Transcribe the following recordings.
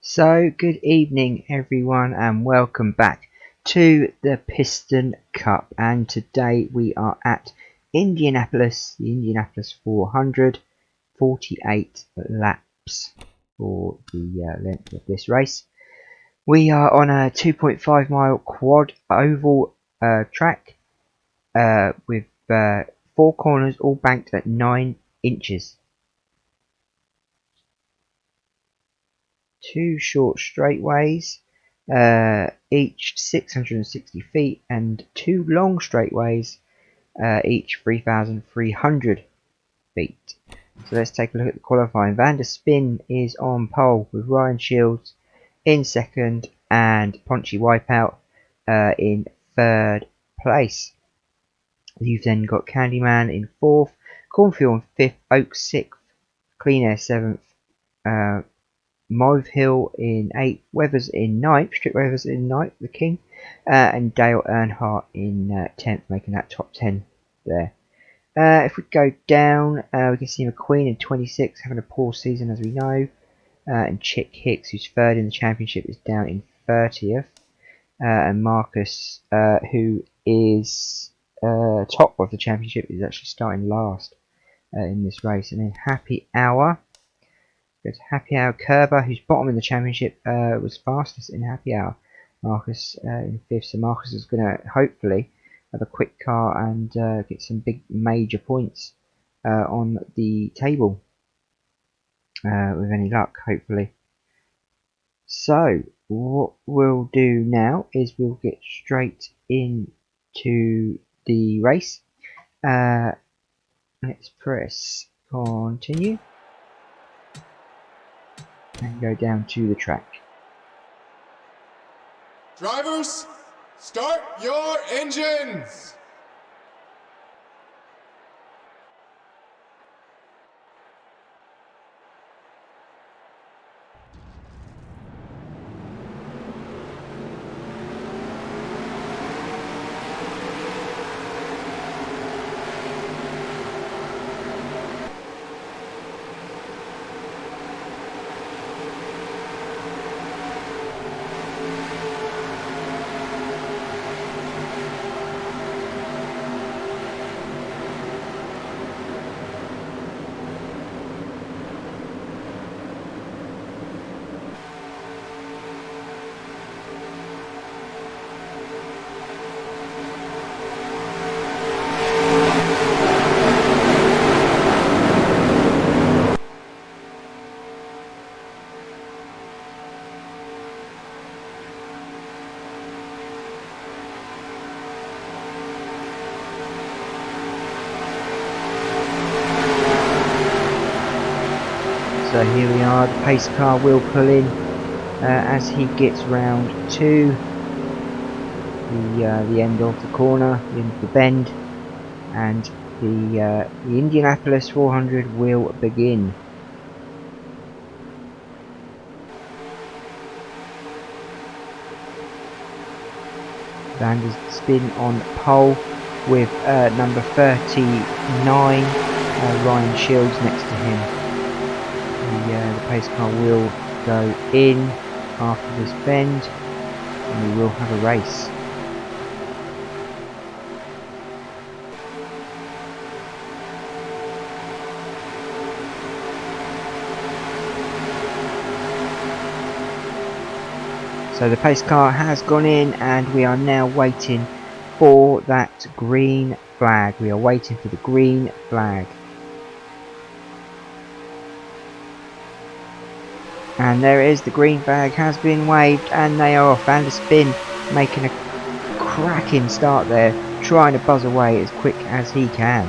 So, good evening everyone and welcome back to the Piston Cup, and today we are at Indianapolis, the Indianapolis 400, 48 laps for the length of this race. We are on a 2.5 mile quad oval track with 4 corners all banked at 9 inches. 2 short straightaways, each 660 feet, and 2 long straightaways, each 3,300 feet. So let's take a look at the qualifying. Van der Spin is on pole with Ryan Shields in second and Ponchy Wipeout in third place. You've then got Candyman in fourth, Cornfield in fifth, Oak sixth, Clean Air seventh, Mauve Hill in 8th, Weathers in 9th, Strip Weathers in 9th, the King, and Dale Earnhardt in 10th, making that top 10 there. If we go down, we can see McQueen in 26th, having a poor season as we know, and Chick Hicks, who's third in the championship, is down in 30th, and Marcus, who is top of the championship, is actually starting last in this race. And then Happy Hour. Good Happy Hour. Kerber, who's bottom in the championship, was fastest in Happy Hour. Marcus in 5th, so Marcus is going to hopefully have a quick car and get some big major points on the table with any luck, hopefully. So what we'll do now is we'll get straight into the race. Let's press continue and go down to the track. Drivers, start your engines! So here we are, the pace car will pull in as he gets round to the end of the corner, the end of the bend, and the Indianapolis 400 will begin. Van der Spin on pole with number 39, Ryan Shields next to him. The pace car will go in after this bend and we will have a race. So the pace car has gone in and we are now waiting for that green flag. We are waiting for the green flag. And there it is, the green flag has been waved and they are off. Van der Spin making a cracking start there, trying to buzz away as quick as he can.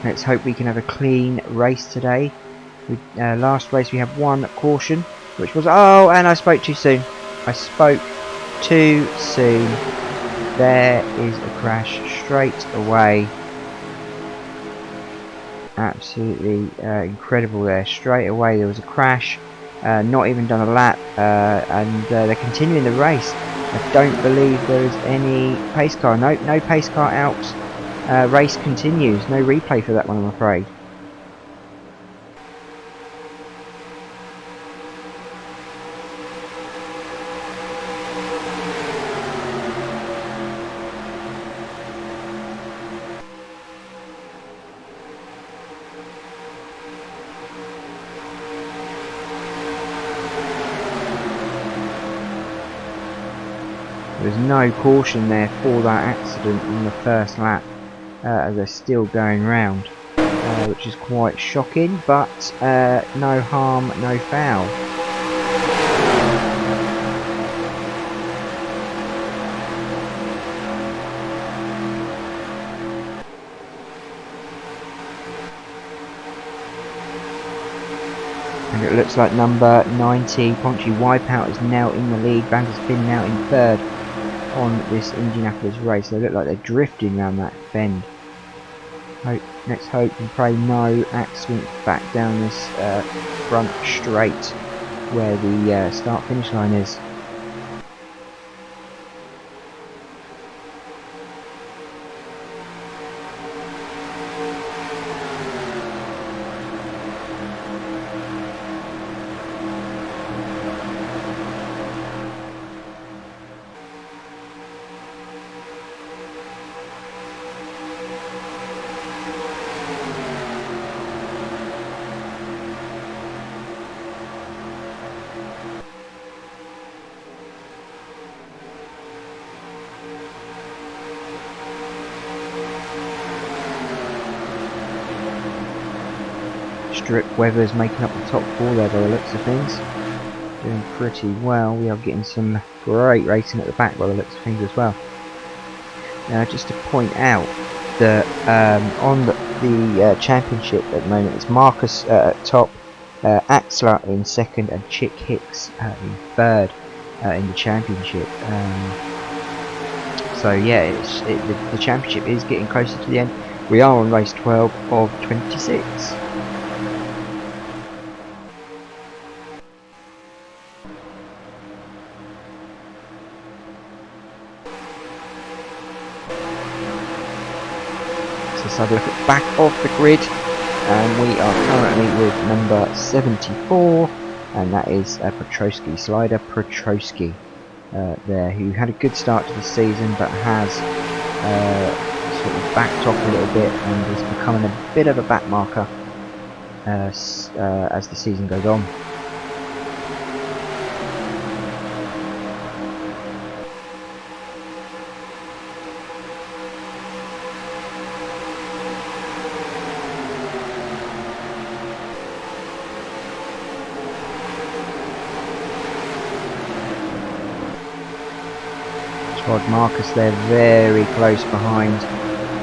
Let's hope we can have a clean race today. Last race we had 1 caution, which was, oh, and I spoke too soon. I spoke too soon. There is a crash straight away. Absolutely incredible there. Straight away there was a crash not even done a lap, and they're continuing the race. I don't believe there is any pace car. Nope, no pace car out. Race continues. No replay for that one, I'm afraid. There's no caution there for that accident in the first lap, as they're still going round, which is quite shocking, but no harm, no foul. And it looks like number 90, Ponchy Wipeout, is now in the lead. Vander's Finn now in third on this Indianapolis race. They look like they're drifting around that bend. Let's hope and pray no accidents back down this front straight where the start finish line is. Strip Weather's making up the top four there by the looks of things. Doing pretty well. We are getting some great racing at the back by the looks of things as well. Now, just to point out that on the championship at the moment, it's Marcus at top, Axler in second, and Chick Hicks in third in the championship. So yeah, the championship is getting closer to the end. We are on race 12 of 26. Let's have a look at the back of the grid, and we are currently with number 74, and that is Petrosky, Slider Petrosky there, who had a good start to the season but has sort of backed off a little bit and is becoming a bit of a back marker as the season goes on. Rod Marcus there, very close behind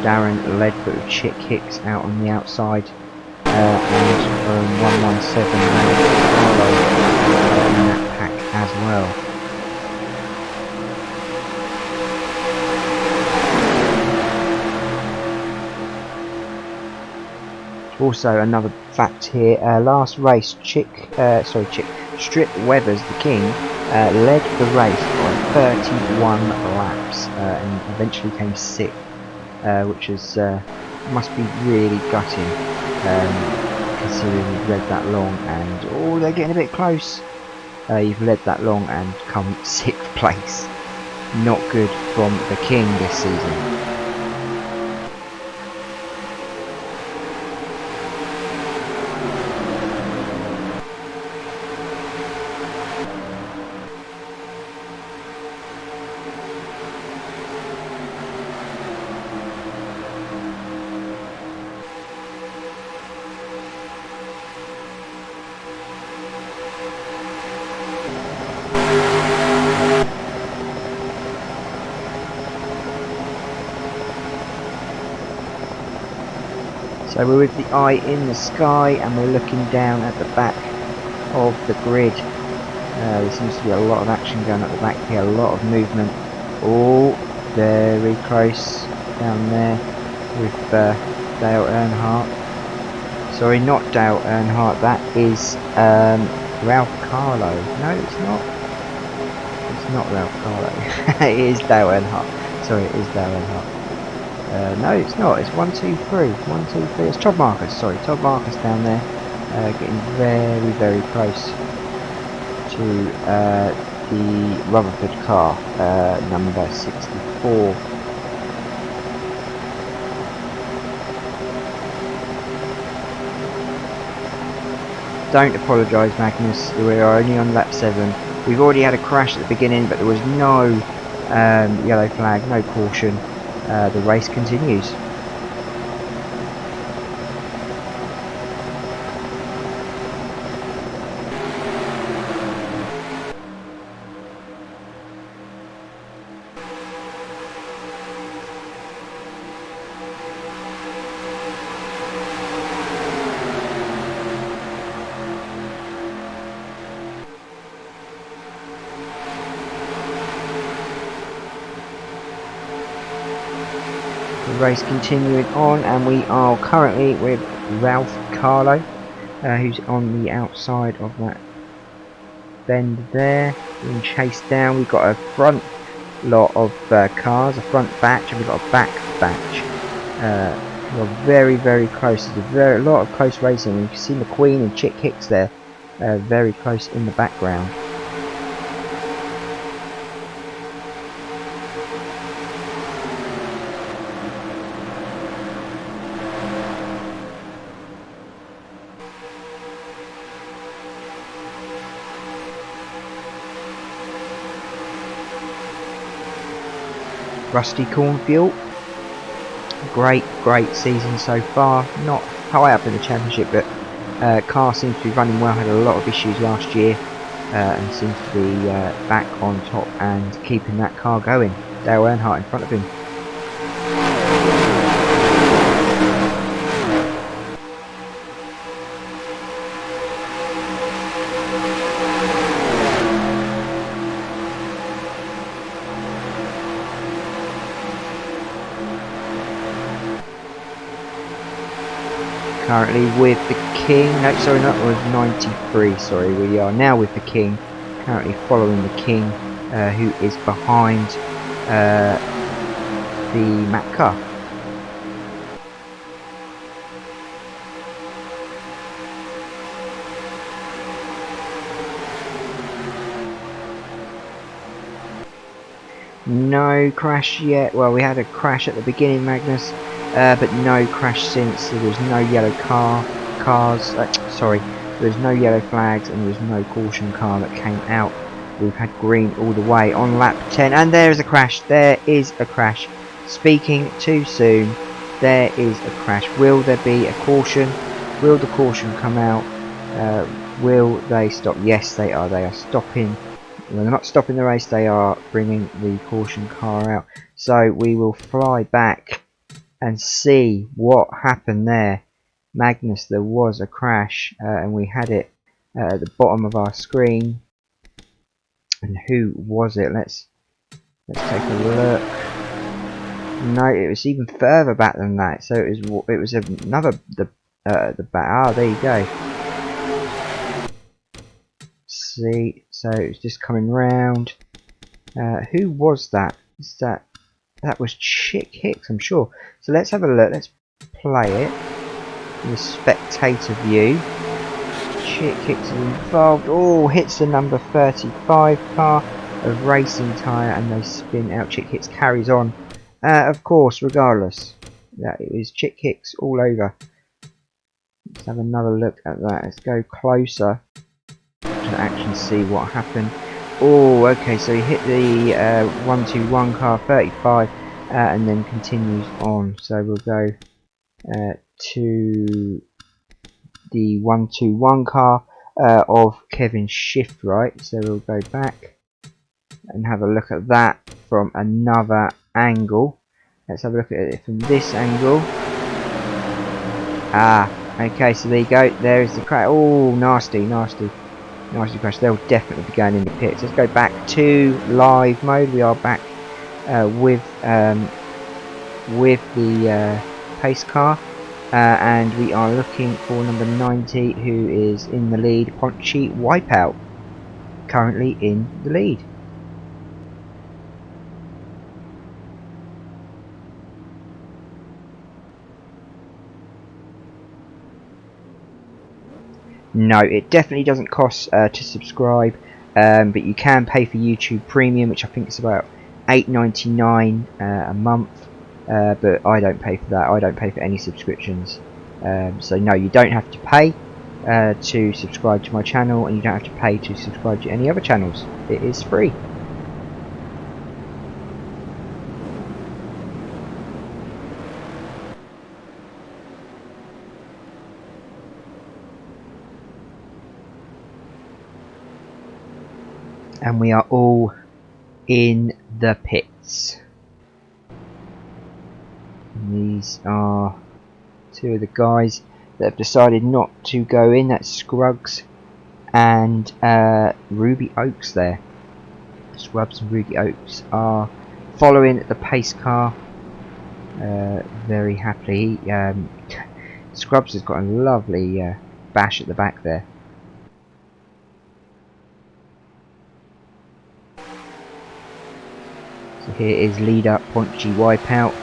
Darren Ledford with Chick Hicks out on the outside, and 117 Carlo in that pack as well. Also, another fact here: last race, Strip Weathers, the king, led the race by 31 laps and eventually came 6th, which is must be really gutting, considering you've led that long. And oh, they're getting a bit close. You've led that long and come 6th place. Not good from the king this season. So we're with the eye in the sky and we're looking down at the back of the grid. There seems to be a lot of action going at the back here, a lot of movement. Oh, very close down there with Dale Earnhardt. Sorry, not Dale Earnhardt, that is Ralph Carlo. No, it's not. It's not Ralph Carlo. It is Dale Earnhardt. Sorry, it is Dale Earnhardt. No, it's not. It's 1, 2, 3. 1, 2, 3. It's Todd Marcus. Sorry, Todd Marcus down there, getting very, very close to the Rutherford car, number 64. Don't apologise, Magnus. We are only on lap 7. We've already had a crash at the beginning, but there was no yellow flag, no caution. The race continues. Race continuing on, and we are currently with Ralph Carlo, who's on the outside of that bend there, being chased down. We've got a front lot of cars, a front batch, and we've got a back batch. We're very, very close. There's a lot of close racing. You can see McQueen and Chick Hicks there, very close in the background. Rusty Cornfield, great season so far. Not high up in the championship, but car seems to be running well. Had a lot of issues last year, and seems to be back on top and keeping that car going. Dale Earnhardt in front of him. Currently with the King, no, sorry, that was 93, sorry, we are now with the King, currently following the King, who is behind the Mac car. No crash yet. Well, we had a crash at the beginning, Magnus, but no crash since. There was no yellow there was no yellow flags, and there was no caution car that came out. We've had green all the way on lap 10, and there is a crash. There is a crash. Speaking too soon. There is a crash. Will there be a caution? Will the caution come out? Will they stop? Yes, they are. They are stopping. Well, they're not stopping the race. They are bringing the caution car out. So we will fly back and see what happened there. Magnus, there was a crash, and we had it at the bottom of our screen. And who was it? Let's take a look. No, it was even further back than that. So it was another the back. Ah, there you go. See, so it was just coming round. Who was that? That was Chick Hicks, I'm sure. So let's have a look. Let's play it in the spectator view. Chick Hicks is involved. Oh, hits the number 35 car of racing tyre, and they spin out. Chick Hicks carries on. Of course, regardless. Yeah, it was Chick Hicks all over. Let's have another look at that. Let's go closer to actually see what happened. Oh, okay, so he hit the 121 car, 35, and then continues on. So we'll go to the 121 car of Kevin Shift-Right. So we'll go back and have a look at that from another angle. Let's have a look at it from this angle. Ah, okay, so there you go. There is the crash. Oh, nasty crash. They'll definitely be going in the pits. Let's go back to live mode. We are back with the pace car. and we are looking for number 90, who is in the lead, Ponchy Wipeout, currently in the lead. No, it definitely doesn't cost to subscribe, but you can pay for YouTube Premium, which I think is about $8.99 a month. But I don't pay for that. I don't pay for any subscriptions. So no, you don't have to pay to subscribe to my channel, and you don't have to pay to subscribe to any other channels. It is free. And we are all in the pits. And these are two of the guys that have decided not to go in. That's Scruggs and Ruby Oaks there. Scruggs and Ruby Oaks are following the pace car very happily. Scruggs has got a lovely bash at the back there. So here is leader Ponchy Wipeout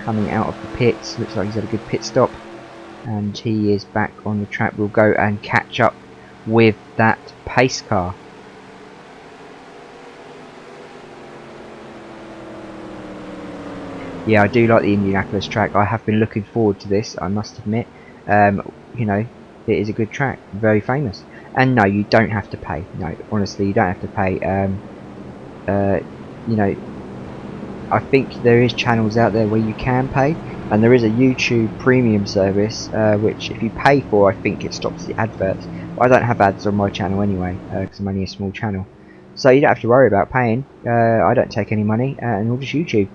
coming out of the pits. Looks like he's had a good pit stop, and he is back on the track. We'll go and catch up with that pace car. Yeah, I do like the Indianapolis track. I have been looking forward to this, I must admit. You know, it is a good track, very famous. And no, you don't have to pay. No, honestly, you don't have to pay. You know, I think there is channels out there where you can pay, and there is a YouTube Premium service, which if you pay for, I think it stops the adverts. But I don't have ads on my channel anyway, because I'm only a small channel. So you don't have to worry about paying. I don't take any money, and all just YouTube.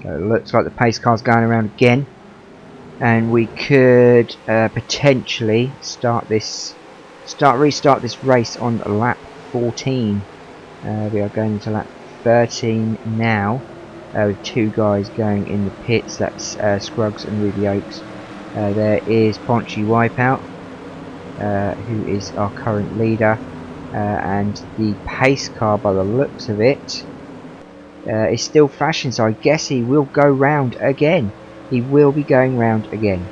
So it looks like the pace car's going around again, and we could potentially restart this race on lap 14. We are going to lap 13 now, with two guys going in the pits. That's Scruggs and Ruby Oaks. There is Ponchy Wipeout, who is our current leader, and the pace car, by the looks of it, is still flashing, so I guess he will go round again. He will be going round again.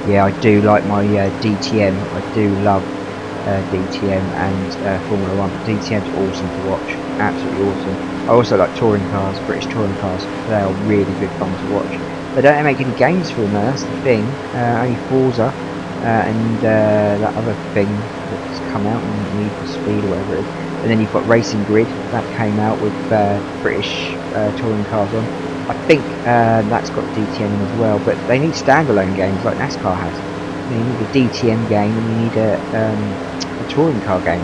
Yeah, I do like my DTM. I do love DTM and Formula 1, but DTM's awesome to watch. Absolutely awesome. I also like touring cars, British touring cars. They are really good fun to watch. They don't make any games for them, that's the thing. Only Forza and that other thing that's come out, Need for Speed or whatever it is. And then you've got Racing Grid that came out with British touring cars on. I think that's got DTM in as well, but they need standalone games like NASCAR has. You need a DTM game and you need a touring car game.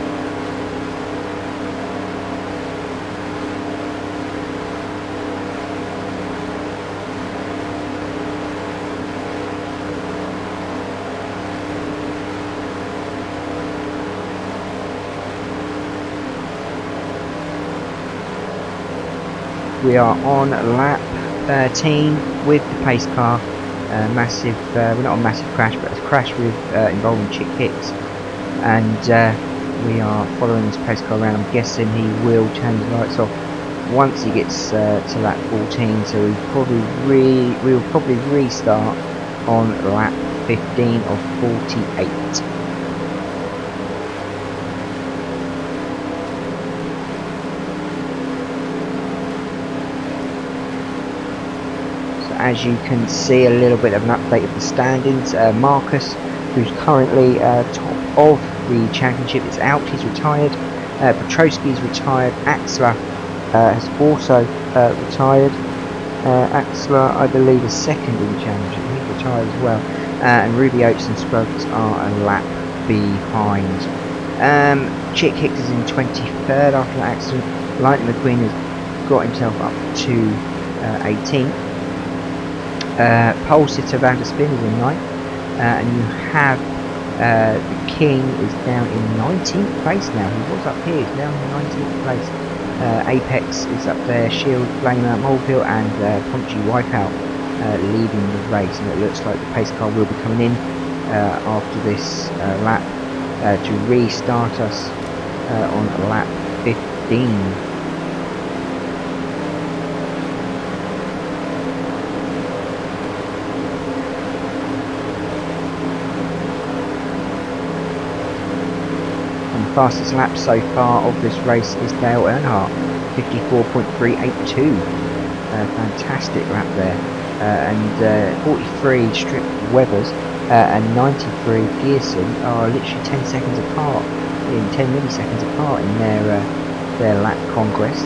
We are on lap 13 with the pace car. Massive, well, not a massive crash, but a crash with involving Chick Hicks, and we are following this pace car around. I'm guessing he will turn his lights off once he gets to lap 14. So we will probably restart on lap 15 of 48. As you can see, a little bit of an update of the standings. Marcus, who's currently top of the championship, is out. He's retired. Petrosky's retired. Axler has also retired. Axler, I believe, is second in the championship. He's retired as well. and Ruby Oats and Scruggs are a lap behind. Chick Hicks is in 23rd after that accident. Lightning McQueen has got himself up to 18th. Pole Sitter Vander Spin is in 9th, and you have the King is down in 19th place now. He was up here, he's down in 19th place. Apex is up there, Shield, Flamer, Molefield and Punchy Wipeout leading the race, and it looks like the pace car will be coming in after this lap to restart us on lap 15. Fastest lap so far of this race is Dale Earnhardt, 54.382. Fantastic lap there. And 43 Strip Weathers and 93 Gearson are literally 10 seconds apart, in 10 milliseconds apart in their lap conquest.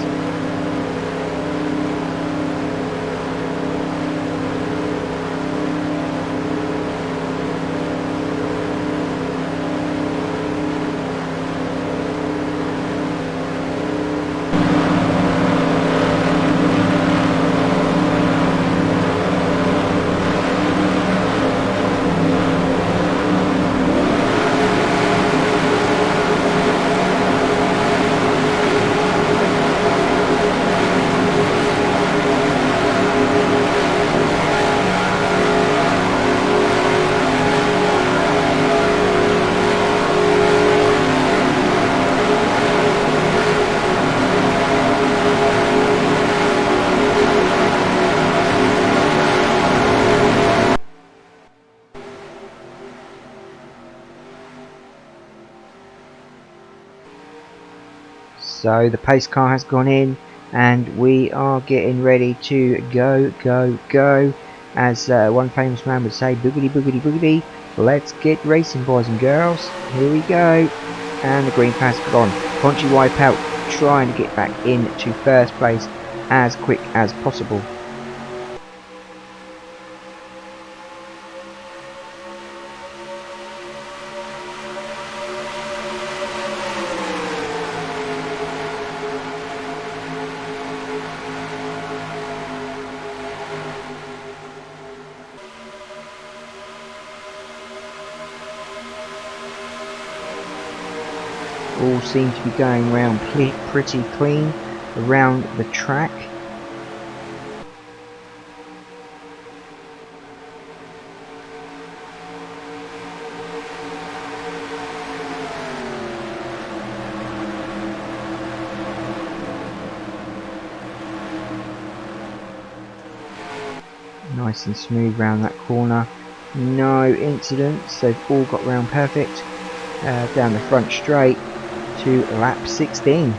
So the pace car has gone in and we are getting ready to go, as one famous man would say, boogity boogity boogity, let's get racing boys and girls, here we go. And the green flags gone. Punchy Wipeout trying to get back into first place as quick as possible. All seem to be going round pretty clean around the track. Nice and smooth round that corner. No incidents, they've all got round perfect. Down the front straight to lap 16.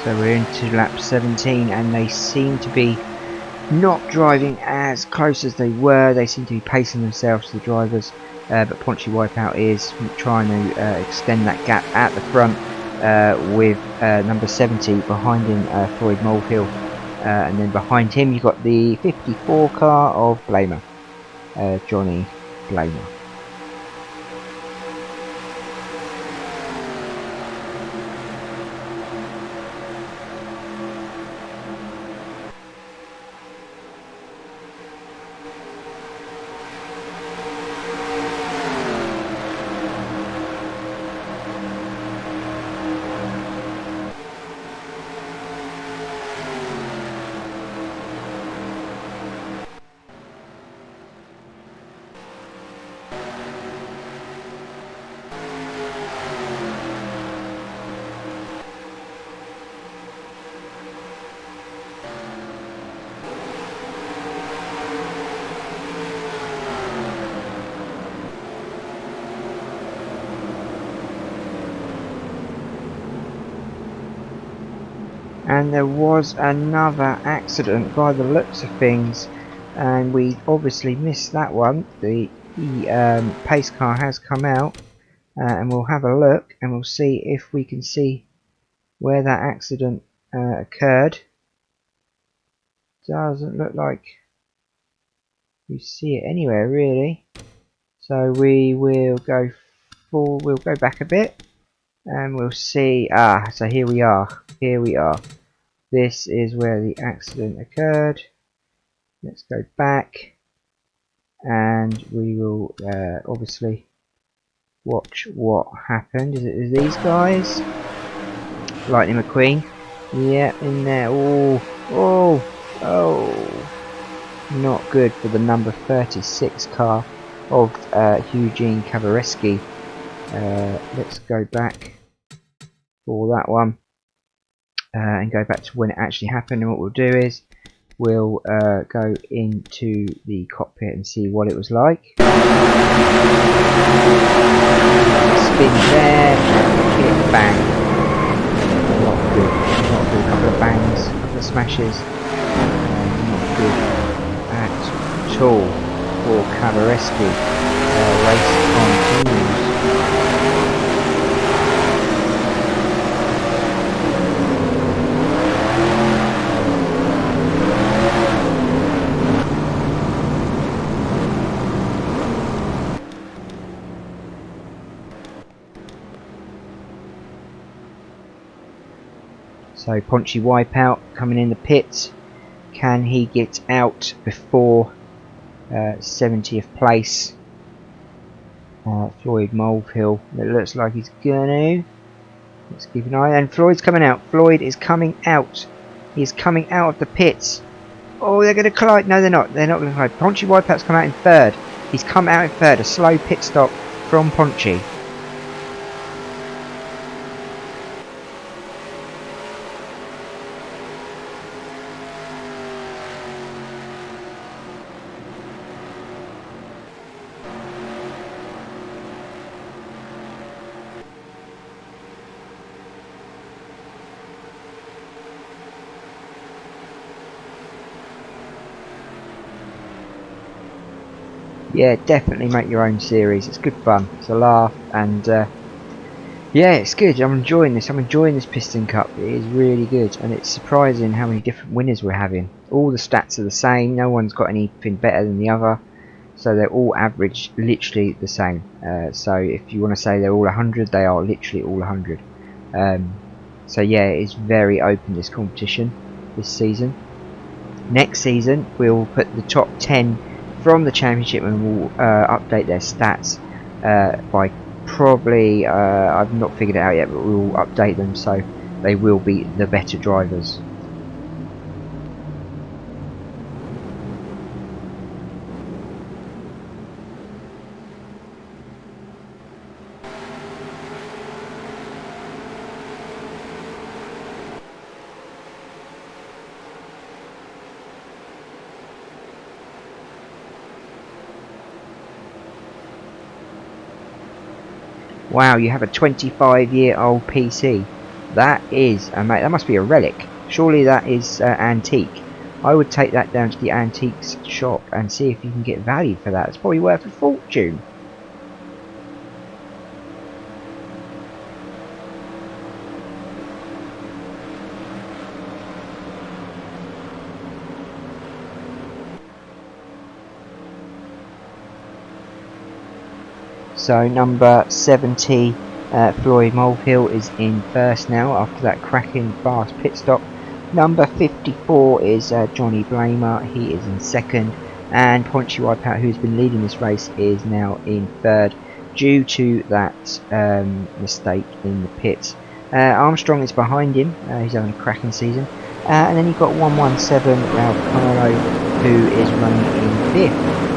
So we're into lap 17 and they seem to be not driving as close as they were. They seem to be pacing themselves, the drivers, but Punchy Wipeout is trying to extend that gap at the front with number 70 behind him, Floyd Molefield, and then behind him you've got the 54 car of Blamer, Johnny Blamer. and there was another accident by the looks of things, and we obviously missed that one. The pace car has come out, and we'll have a look and we'll see if we can see where that accident occurred. Doesn't look like we see it anywhere really, so we will go forward, we'll go back a bit and we'll see. So here we are, this is where the accident occurred. Let's go back and we will obviously watch what happened. Is it these guys? Lightning McQueen, yeah, in there. Oh, not good for the number 36 car of Eugene Kabareski. Let's go back for that one and go back to when it actually happened, and what we'll do is we'll go into the cockpit and see what it was like. Spin there, and kick, bang. Not good, not good. A couple of bangs, a couple of smashes. Not good at all for Kabareski. Race continues. So Ponchy Wipeout coming in the pits. Can he get out before 70th place? Floyd Mulvihill. It looks like he's gonna. Let's keep an eye. And Floyd's coming out. Floyd is coming out. He's coming out of the pits. Oh, they're going to collide. No, they're not. They're not going to collide. Ponchy Wipeout's come out in third. He's come out in third. A slow pit stop from Ponchy. Yeah, definitely make your own series. It's good fun. It's a laugh, and yeah, it's good. I'm enjoying this. I'm enjoying this Piston Cup. It is really good, and it's surprising how many different winners we're having. All the stats are the same. No one's got anything better than the other, so they're all average, literally the same. So if you want to say they're all 100, they are literally all 100. So yeah, it's very open, this competition this season. Next season, we'll put the top 10 from the championship, and we'll update their stats by probably, I've not figured it out yet, but we'll update them so they will be the better drivers. Wow, you have a 25-year-old PC. That is, mate, that must be a relic. Surely that is antique. I would take that down to the antiques shop and see if you can get value for that. It's probably worth a fortune. So number 70, Floyd Mulvihill, is in first now after that cracking fast pit stop. Number 54 is Johnny Blamer. He is in second, and Ponchy Wipeout, who's been leading this race, is now in third due to that mistake in the pits. Armstrong is behind him. He's having a cracking season. And then you've got 117 Ralph Carlo, who is running in fifth.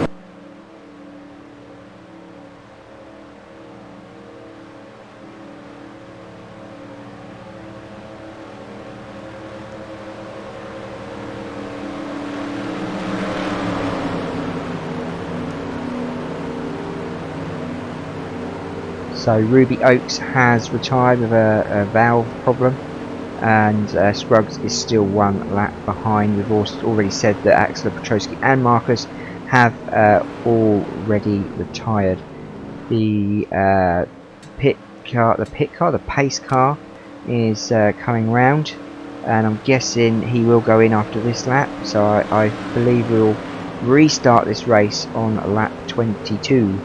So Ruby Oaks has retired with a valve problem. and Scruggs is still 1 lap behind. We've also already said that Axel Petrosky and Marcus have already retired. The the pace car is coming round, and I'm guessing he will go in after this lap, so I believe we'll restart this race on lap 22.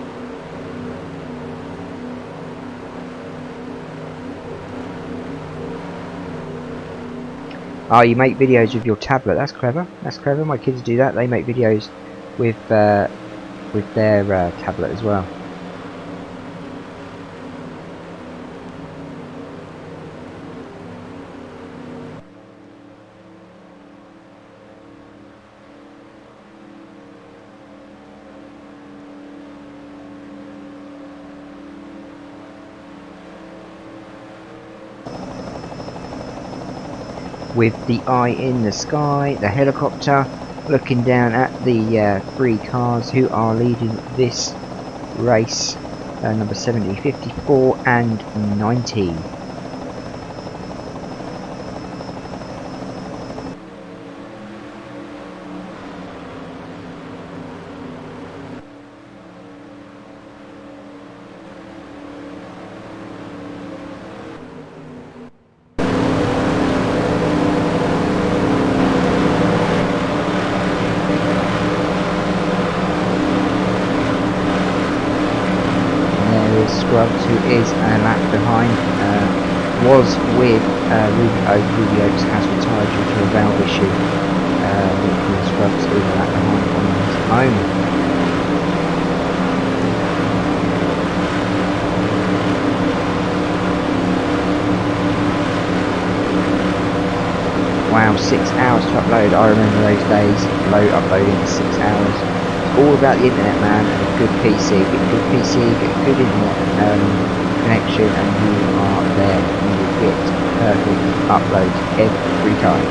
Oh, you make videos with your tablet. That's clever. That's clever. My kids do that. They make videos with their tablet as well. With the eye in the sky, the helicopter looking down at the 3 cars who are leading this race, number 70, 54 and 90. Scruggs, who is a lap behind, was with Ruby Oaks, has retired due to a valve issue. Scruggs is a lap behind on his own. Wow, 6 hours to upload. I remember those days, uploading 6 hours. All about the internet, man, and a good PC. Get a good PC, get a good internet connection, and you are there. You will get perfect uploads every time.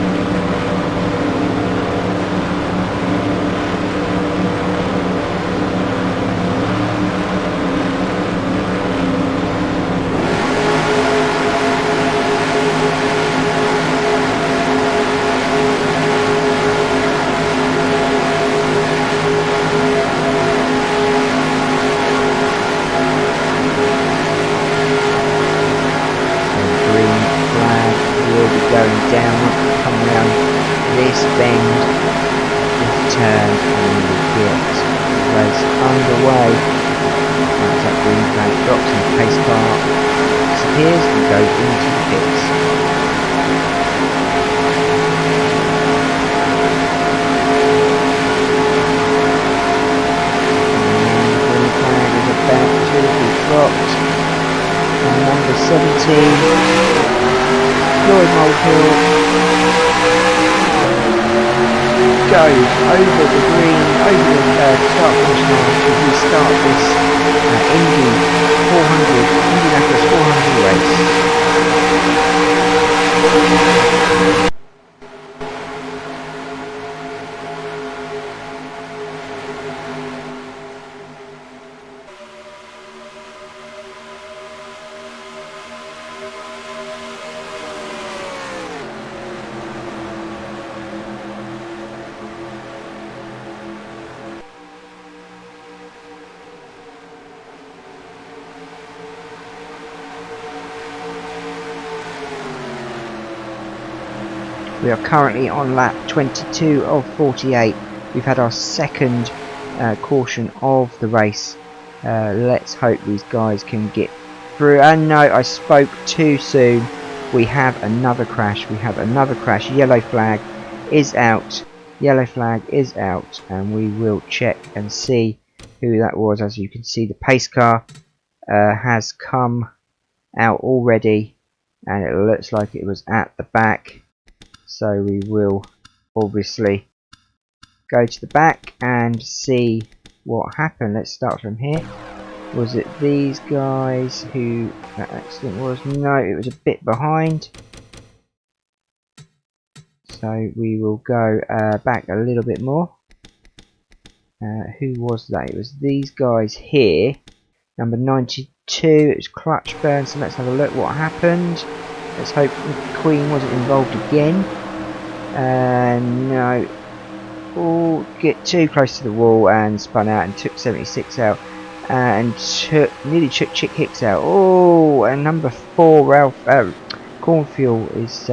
Going down, come around this bend, this turn, and we get the race underway. That's that green flag drops and the pace car disappears and goes into the pits. And the green flag is about to be dropped. And number 17. Floyd Molehill goes over the green, over the start finish line to restart this Indy 400, Indianapolis 400 race. We are currently on lap 22 of 48. We've had our second caution of the race. Let's hope these guys can get through. And no, I spoke too soon. We have another crash. We have another crash. Yellow flag is out. Yellow flag is out. And we will check and see who that was. As you can see, the pace car has come out already. And it looks like it was at the back. So we will obviously go to the back and see what happened. Let's start from here. Was it these guys who that accident was? No, it was a bit behind. So we will go back a little bit more. Who was that? It was these guys here. Number 92, it was clutch burn. So let's have a look what happened. Let's hope the Queen wasn't involved again. No. Oh, get too close to the wall and spun out and took 76 out. And nearly took Chick Hicks out. Oh, and number 4, Ralph Cornfield is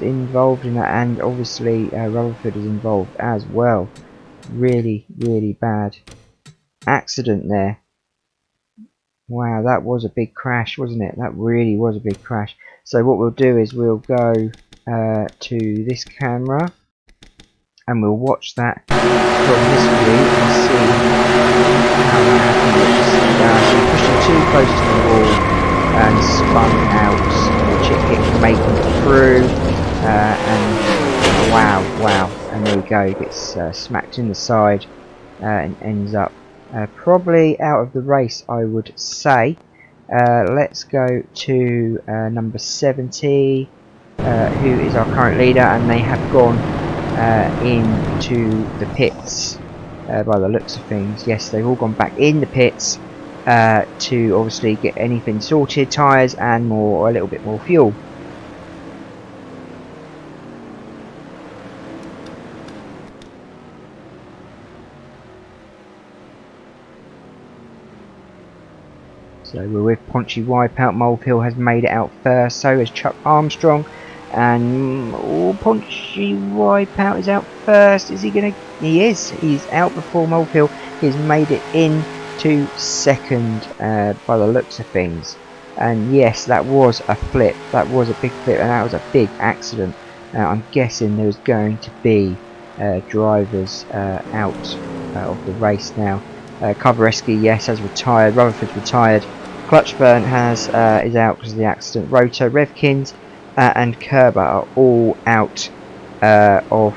involved in that, and obviously Rutherford is involved as well. Really, really bad accident there. Wow, that was a big crash, wasn't it? That really was a big crash. So what we'll do is we'll go to this camera and we'll watch that from this view and see how that happened. So pushing too close to the wall and spun out. Chick Hicks making it through, and wow, and there we go. Gets smacked in the side and ends up probably out of the race, I would say. Let's go to number 70, who is our current leader, and they have gone into the pits by the looks of things. Yes, they've all gone back in the pits to obviously get anything sorted, tyres and more, or a little bit more fuel. So we're with Ponchy Wipeout. Molehill has made it out first, so has Chuck Armstrong. And Ponchy Wipeout is out first. Is he gonna? He is. He's out before Molehill. He's made it in to second by the looks of things. And yes, that was a flip. That was a big flip, and that was a big accident. I'm guessing there's going to be drivers out of the race now. Kowareski, yes, has retired. Rutherford's retired. Clutchburn is out because of the accident. Roto, Revkins, and Kerber are all out of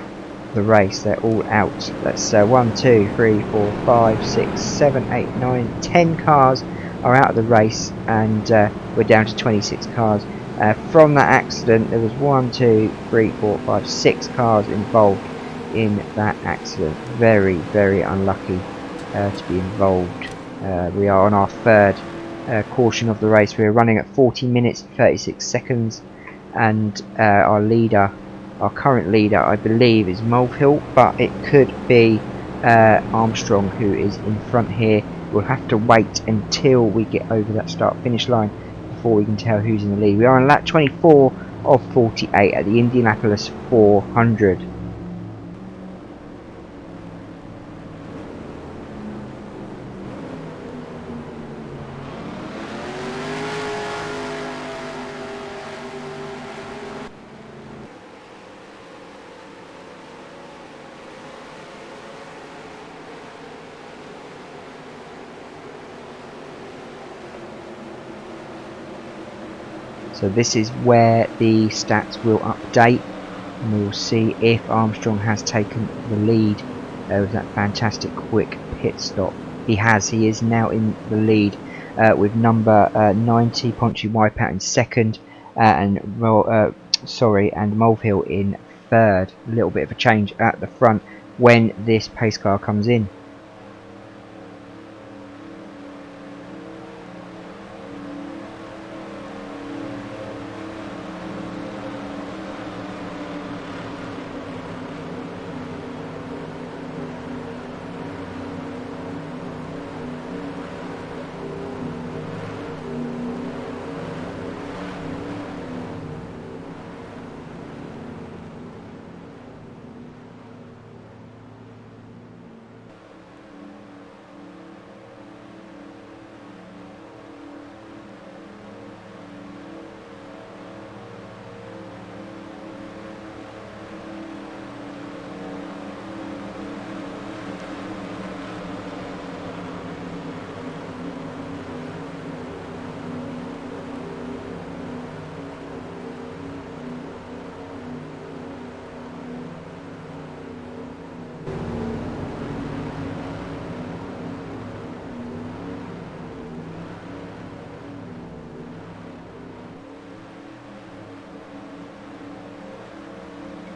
the race. They're all out. That's 1, 2, 3, 4, 5, 6, 7, 8, 9, 10 cars are out of the race, and we're down to 26 cars. From that accident, there was 1, 2, 3, 4, 5, 6 cars involved in that accident. Very, very unlucky to be involved. We are on our third caution of the race. We are running at 40 minutes and 36 seconds, and our current leader, I believe, is Molehill, but it could be Armstrong who is in front here. We'll have to wait until we get over that start-finish line before we can tell who's in the lead. We are on lap 24 of 48 at the Indianapolis 400. So this is where the stats will update, and we will see if Armstrong has taken the lead with that fantastic quick pit stop. He has. He is now in the lead with number 90 Ponchy Wipeout in second, and Molehill in third. A little bit of a change at the front when this pace car comes in.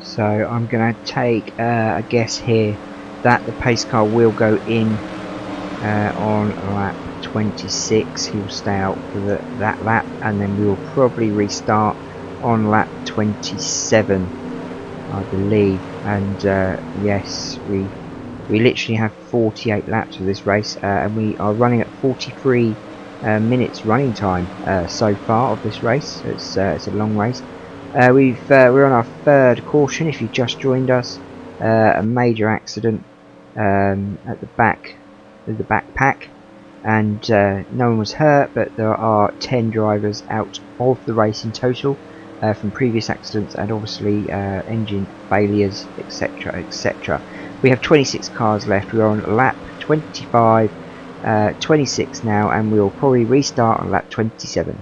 So I'm going to take a guess here that the pace car will go in on lap 26. He'll stay out for that lap, and then we will probably restart on lap 27, I believe. And yes, we literally have 48 laps of this race, and we are running at 43 minutes running time so far of this race. It's a long race. We're on our third caution. If you just joined us, a major accident at the back of the backpack, and no one was hurt, but there are 10 drivers out of the race in total from previous accidents, and obviously engine failures, etc, etc. We have 26 cars left. We are on lap 25, 26 now, and we will probably restart on lap 27.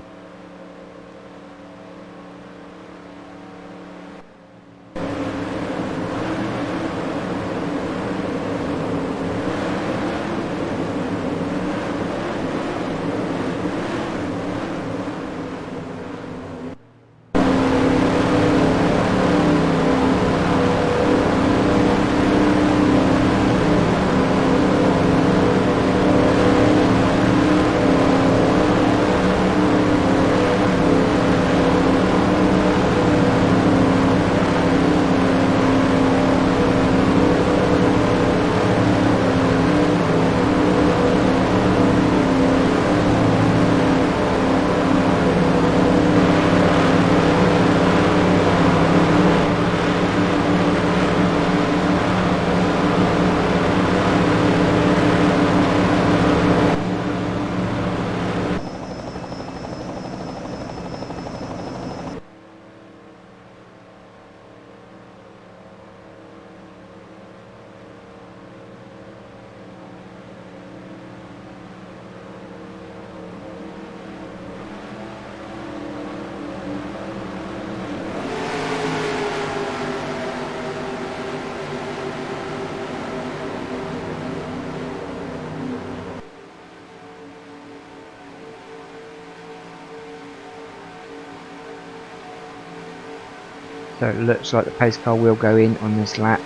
So it looks like the pace car will go in on this lap,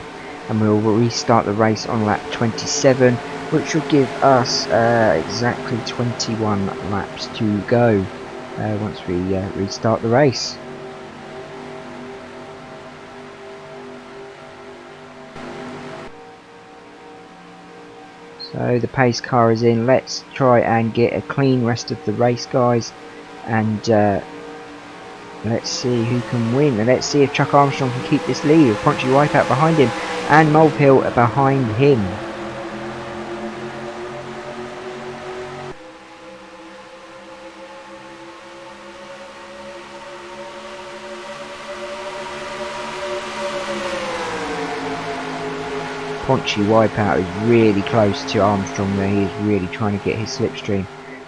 and we'll restart the race on lap 27, which will give us exactly 21 laps to go once we restart the race. So the pace car is in. Let's try and get a clean rest of the race, guys, and let's see who can win, and let's see if Chuck Armstrong can keep this lead with Punchy Wipeout behind him and Molehill behind him. Punchy Wipeout is really close to Armstrong there. He is really trying to get his slipstream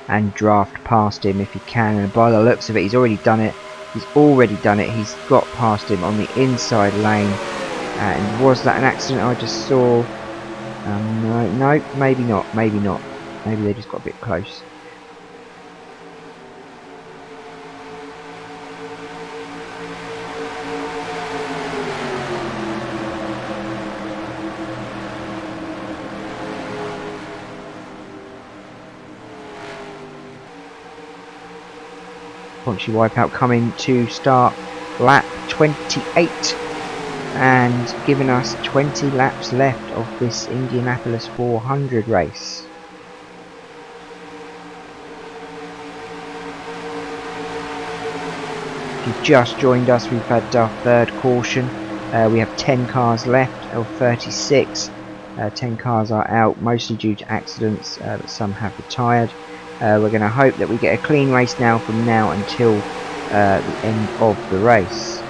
and draft past him if he can, and by the looks of it, he's already done it. He's already done it. He's got past him on the inside lane. And was that an accident I just saw? No, maybe not. Maybe not. Maybe they just got a bit close. Punchy Wipeout coming to start lap 28 and giving us 20 laps left of this Indianapolis 400 race. If you've just joined us, we've had our third caution. We have 10 cars left of 36. 10 cars are out, mostly due to accidents, but some have retired. We're going to hope that we get a clean race now from now until the end of the race.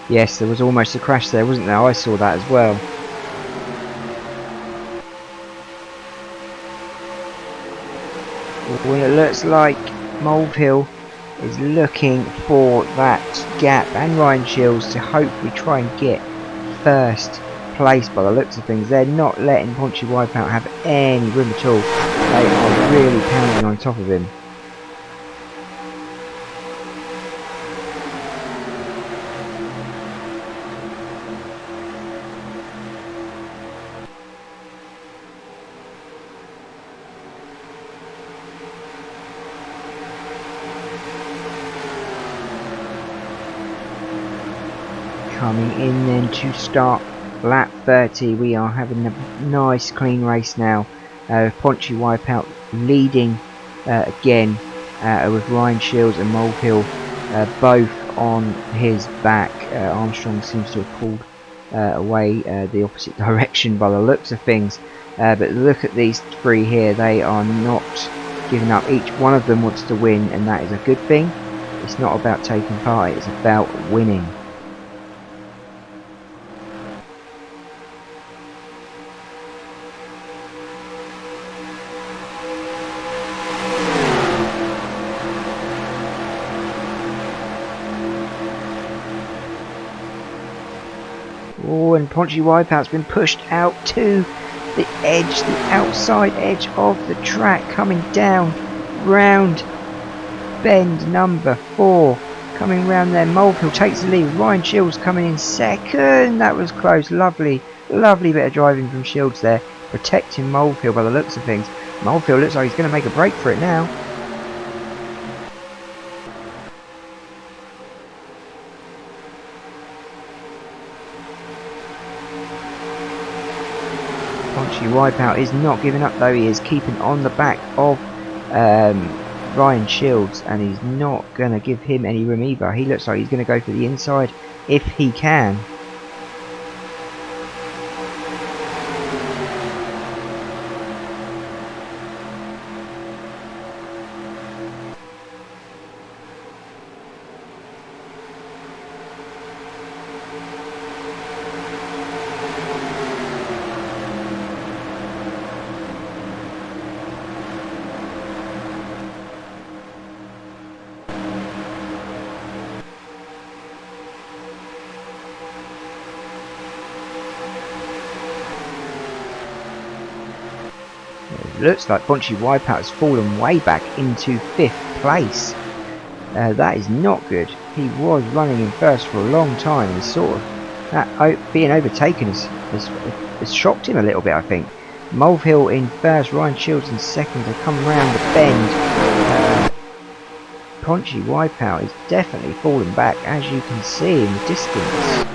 Yes, there was almost a crash there, wasn't there? I saw that as well. Well, it looks like Molehill is looking for that gap, and Ryan Shields to hopefully try and get first place. By the looks of things, they're not letting Ponchy Wipeout have any room at all. They are really pounding on top of him. Coming in then to start lap 30, we are having a nice clean race now. Ponchy Wipeout leading again with Ryan Shields and Molehill both on his back. Armstrong seems to have pulled away the opposite direction by the looks of things. But look at these three here, they are not giving up. Each one of them wants to win, and that is a good thing. It's not about taking part, it's about winning. Oh, and Ponchy Wipeout's been pushed out to the edge, the outside edge of the track, coming down round bend number 4. Coming round there, Molehill takes the lead. Ryan Shields coming in second. That was close. Lovely, lovely bit of driving from Shields there, protecting Molehill by the looks of things. Molehill looks like he's going to make a break for it now. Ponchy Wipeout is not giving up though. He is keeping on the back of Ryan Shields, and he's not going to give him any room either. He looks like he's going to go for the inside if he can. Looks like Ponchy Wipeout has fallen way back into 5th place. That is not good. He was running in first for a long time, and sort of that being overtaken has shocked him a little bit, I think. Molehill in first, Ryan Shields in second. They come round the bend. Ponchy Wipeout is definitely fallen back, as you can see in the distance.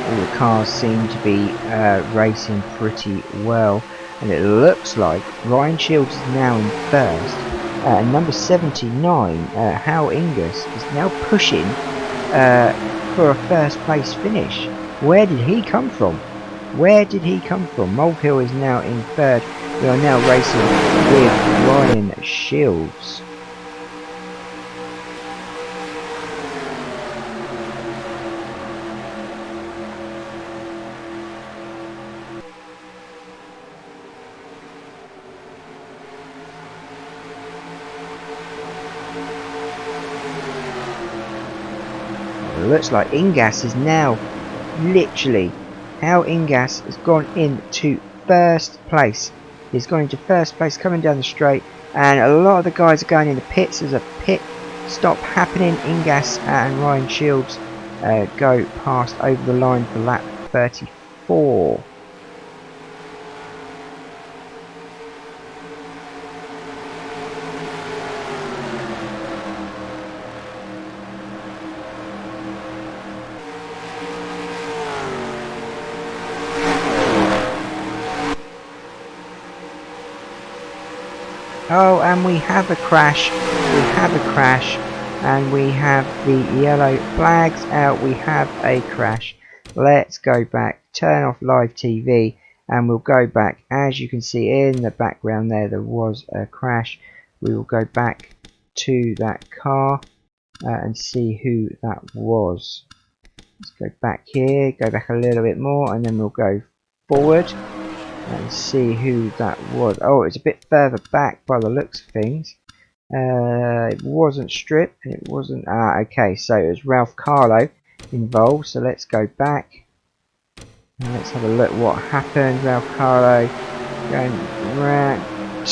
All the cars seem to be racing pretty well, and it looks like Ryan Shields is now in first. Number 79, Hal Ingus, is now pushing for a first place finish. Where did he come from? Where did he come from? Molehill is now in third. We are now racing with Ryan Shields. It looks like Ingas is now literally, Hal Ingas has gone into first place. He's gone into first place coming down the straight, and a lot of the guys are going in the pits. There's a pit stop happening. Ingas and Ryan Shields go past over the line for lap 34. Oh, and we have a crash. We have a crash. and we have the yellow flags out. We have a crash. Let's go back, turn off live TV, and we'll go back. As you can see in the background there was a crash. We will go back to that car and see who that was. Let's go back here, go back a little bit more, and then we'll go forward and see who that was. Oh, it's a bit further back by the looks of things. It wasn't Strip, and it wasn't... okay, so it was Ralph Carlo involved, so let's go back and let's have a look what happened. Ralph Carlo going round,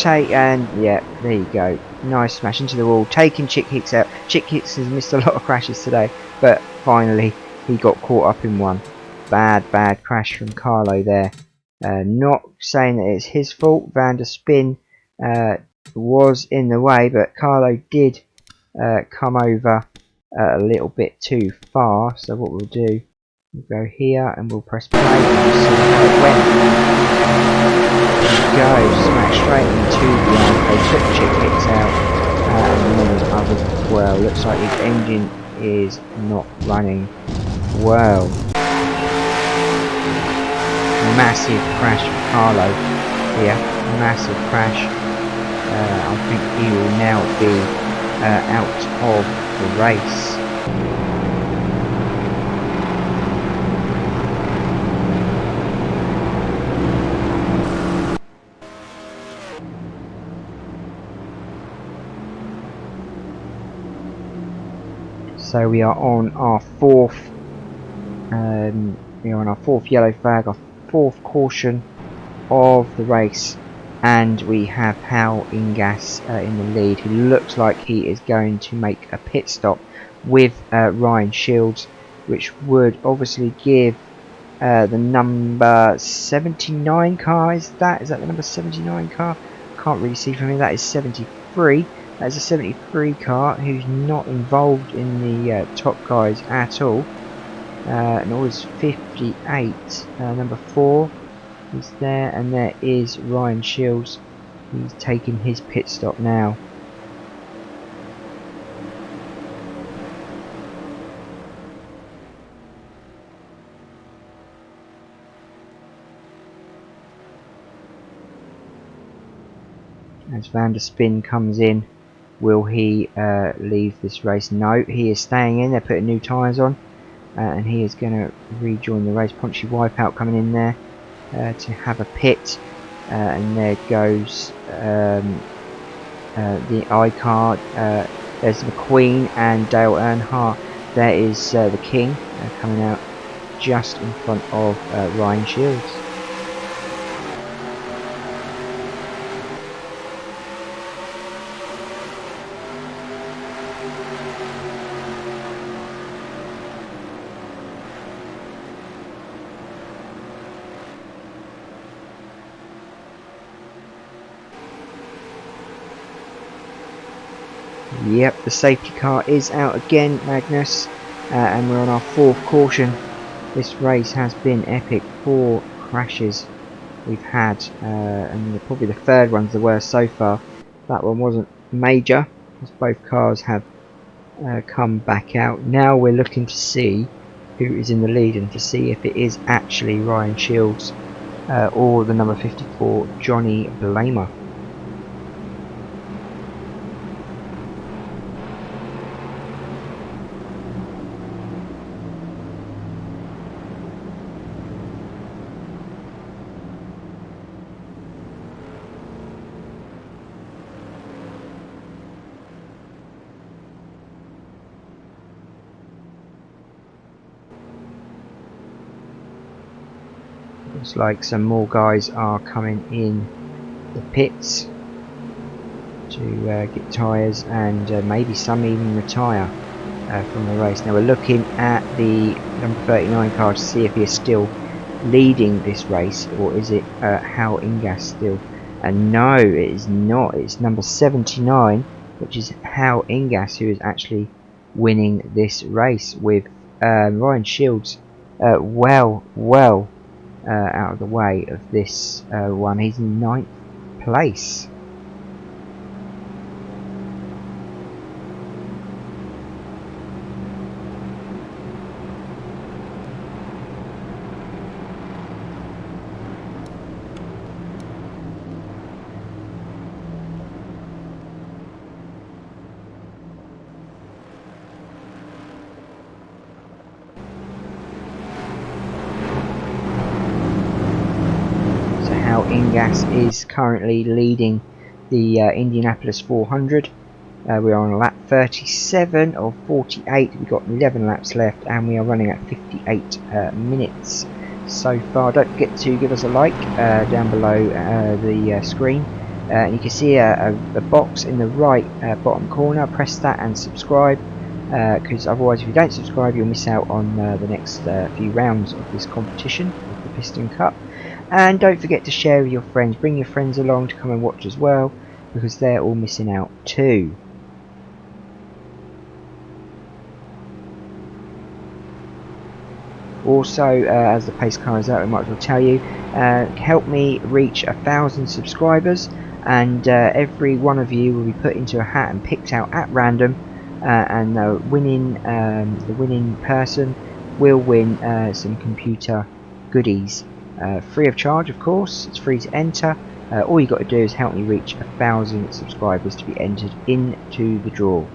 and yeah, there you go. Nice smash into the wall, taking Chick Hicks out. Chick Hicks has missed a lot of crashes today, but finally he got caught up in one. Bad crash from Carlo there. Not saying that it's his fault. Van der Spin was in the way, but Carlo did come over a little bit too far. So what we'll do, we'll go here and we'll press play and we'll see how it went. There we go, smack straight into the end. They took Chick Hicks out and then the others as well. Looks like his engine is not running well. Massive crash for Carlo here, massive crash. I think he will now be out of the race. So we are on our fourth yellow flag, our fourth caution of the race, and we have Hal Ingas in the lead, who looks like he is going to make a pit stop with Ryan Shields, which would obviously give the number 79 car. Is that the number 79 car? Can't really see from here. That is 73. That is a 73 car who's not involved in the top guys at all. Nor is 58. Number 4 is there, and there is Ryan Shields. He's taking his pit stop now. As Van der Spin comes in, will he leave this race? No, he is staying in. They're putting new tyres on. And he is going to rejoin the race. Punchy Wipeout coming in there to have a pit, and there goes the iCard. There's McQueen and Dale Earnhardt. There is the King coming out just in front of Ryan Shields. Yep, the safety car is out again, Magnus, and we're on our fourth caution. This race has been epic. 4 crashes we've had, and probably the third one's the worst so far. That one wasn't major, as both cars have come back out. Now we're looking to see who is in the lead and to see if it is actually Ryan Shields or the number 54 Johnny Blamer. Looks like some more guys are coming in the pits to get tyres, and maybe some even retire from the race. Now we're looking at the number 39 car to see if he is still leading this race, or is it Hal Ingas still? And no, it is not. It's number 79, which is Hal Ingas, who is actually winning this race, with Ryan Shields well out of the way of this one. He's in 9th place. how Ingas is currently leading the Indianapolis 400. We are on lap 37 of 48. We've got 11 laps left and we are running at 58 minutes so far. Don't forget to give us a like down below the screen. And you can see a box in the right bottom corner. Press that and subscribe, because otherwise if you don't subscribe you'll miss out on the next few rounds of this competition of the Piston Cup. And don't forget to share with your friends. Bring your friends along to come and watch as well, because they're all missing out too. Also, as the pace car is out, I might as well tell you, help me reach 1,000 subscribers, and every one of you will be put into a hat and picked out at random, and the winning person will win some computer goodies, free of charge, of course. It's free to enter. All you got to do is help me reach 1,000 subscribers to be entered into the draw.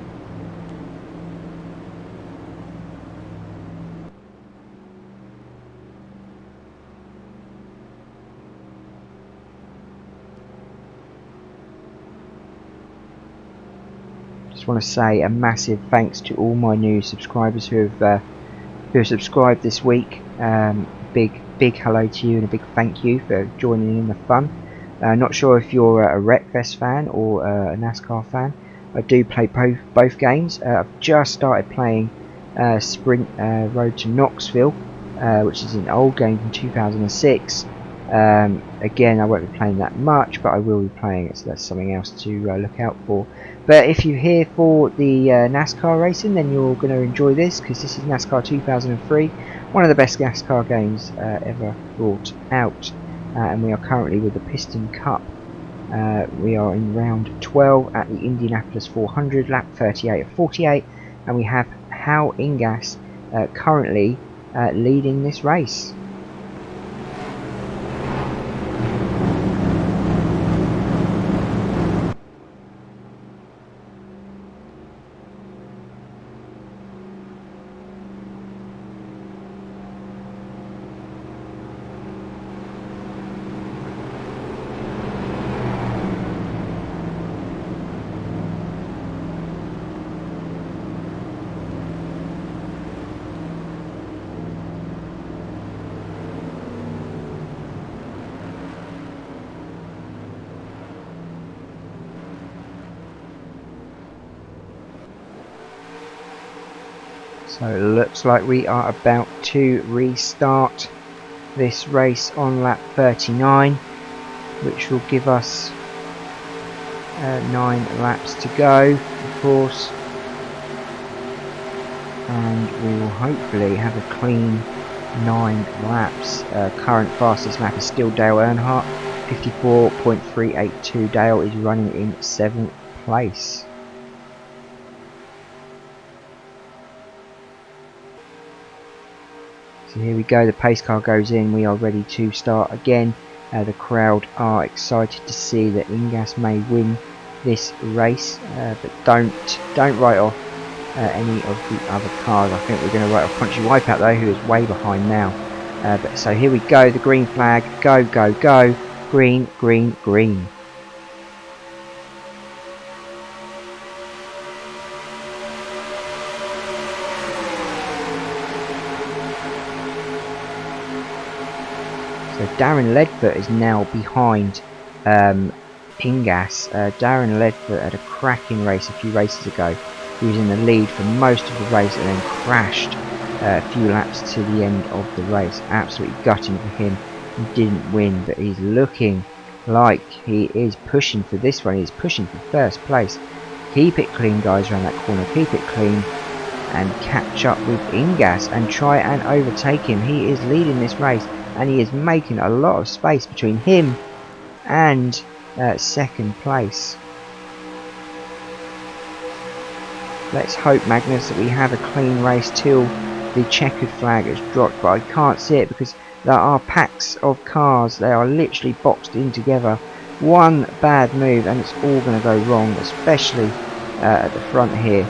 Just want to say a massive thanks to all my new subscribers who have subscribed this week. Big hello to you and a big thank you for joining in the fun. Not sure if you're a Wreckfest fan or a NASCAR fan. I do play both games. I've just started playing Sprint Road to Knoxville, which is an old game from 2006. Again, I won't be playing that much, but I will be playing it, so that's something else to look out for. But if you're here for the NASCAR racing, then you're going to enjoy this, because this is NASCAR 2003, one of the best NASCAR games ever brought out. And we are currently with the Piston Cup. We are in round 12 at the Indianapolis 400, lap 38 of 48, and we have Hal Ingas currently leading this race. So it looks like we are about to restart this race on lap 39, which will give us 9 laps to go, of course, and we will hopefully have a clean 9 laps. Current fastest lap is still Dale Earnhardt, 54.382. Dale is running in 7th place. So here we go, the pace car goes in, we are ready to start again. The crowd are excited to see that Ingas may win this race, but don't write off any of the other cars. I think we're going to write off Punchy Wipeout though, who is way behind now. But so here we go, the green flag, go, go, go, green, green, green. So Darren Ledford is now behind Ingas. Darren Ledford had a cracking race a few races ago. He was in the lead for most of the race and then crashed a few laps to the end of the race. Absolutely gutting for him. He didn't win, but he's looking like he is pushing for this one. He's pushing for first place. Keep it clean, guys, around that corner. Keep it clean and catch up with Ingas and try and overtake him. He is leading this race, and he is making a lot of space between him and second place. Let's hope, Magnus, that we have a clean race till the checkered flag is dropped, but I can't see it because there are packs of cars. They are literally boxed in together. One bad move and it's all going to go wrong, especially at the front here.